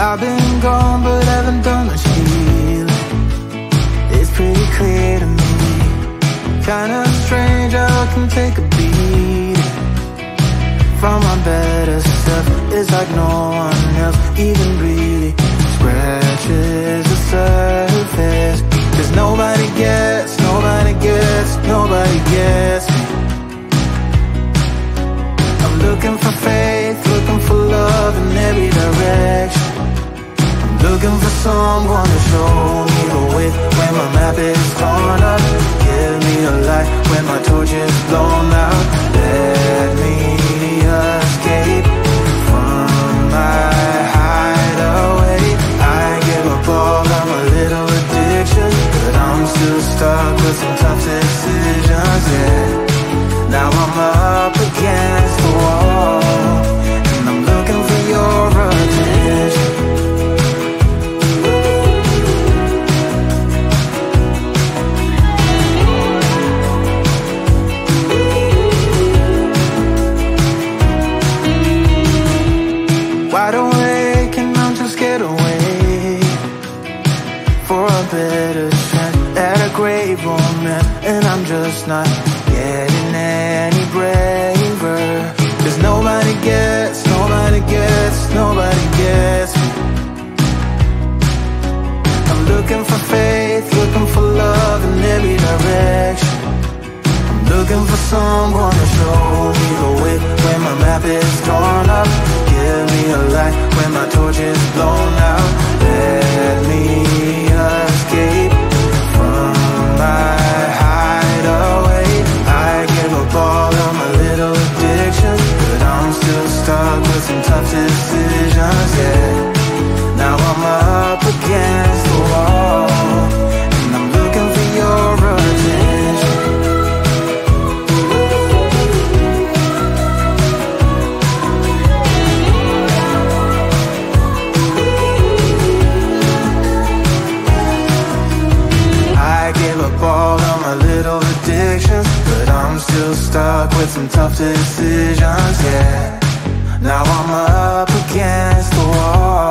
I've been gone but haven't done much healing. It's pretty clear to me. Kinda strange how I can take a beating from my better self. It's like no one else even really scratches the surface. 'Cause nobody gets me. I'm looking for faith, looking for love in every direction. I'm looking for someone to show me the way when my map is torn up. Give me a light when my torch is blown out. Let me escape from my hideaway. I give up all of my little addictions, but I'm still stuck with some tough decisions, yeah. Now I'm up against the wall, and I'm looking for your attention. Wide awake and I'm just scared away for a better chance at a great romance, and I'm just not getting any braver. 'Cause nobody gets me. I'm looking for faith, looking for love in every direction. I'm looking for someone to show me the way when my map is torn up. Give me a light when my torch is blown out. Let me escape from my hideaway. I give up all of my little addictions, but I'm still stuck with some tough decisions, yeah. Now I'm up against the wall, and I'm looking for your attention. I give up all of my little addictions, but I'm still stuck with some tough decisions, yeah. Now I'm up against the wall.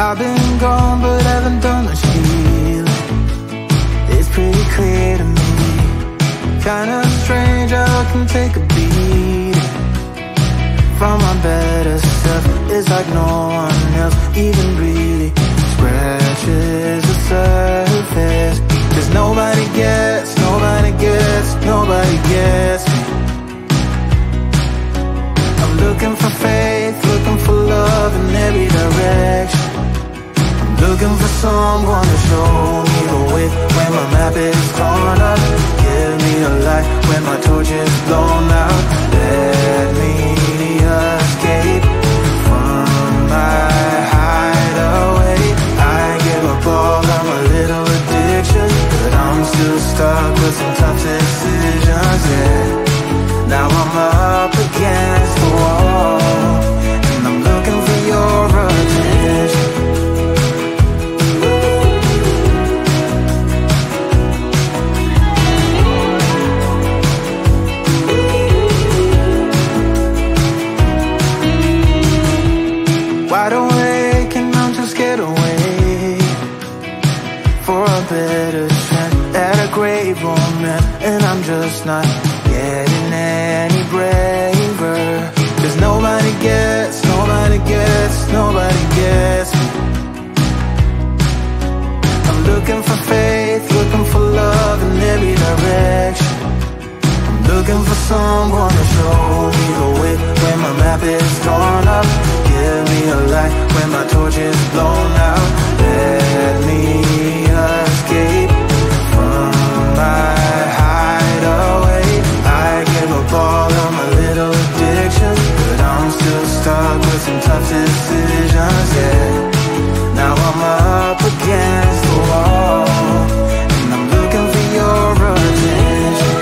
I've been gone but haven't done much healing. It's pretty clear to me, kinda strange how I can take a beat from my better self. It's like no one else even really scratches the surface. 'Cause nobody gets me. I'm looking for faith, looking for love in every direction. I'm looking for someone to show me the way when my map is torn up. Give me a light when my torch is blown out. Let me escape from my hideaway. I give up all of my little addictions, but I'm still stuck with some tough decisions, yeah. Now I'm up against the wall, and I'm looking for your attention. Wide awake and I'm just scared away for a better chance at a great romance, and I'm just not getting any braver. 'Cause nobody gets me. I'm looking for faith, looking for love in every direction. I'm looking for someone to show me the way when my map is torn up. Give me a light when my torch is blown out. Let me escape from my hideaway. I give up all of my little addictions, but I'm still stuck with some tough decisions, yeah. Now I'm up against the wall, and I'm looking for your attention.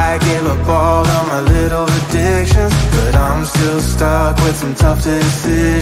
I give up all of my little addictions, but I'm still stuck with some tough decisions.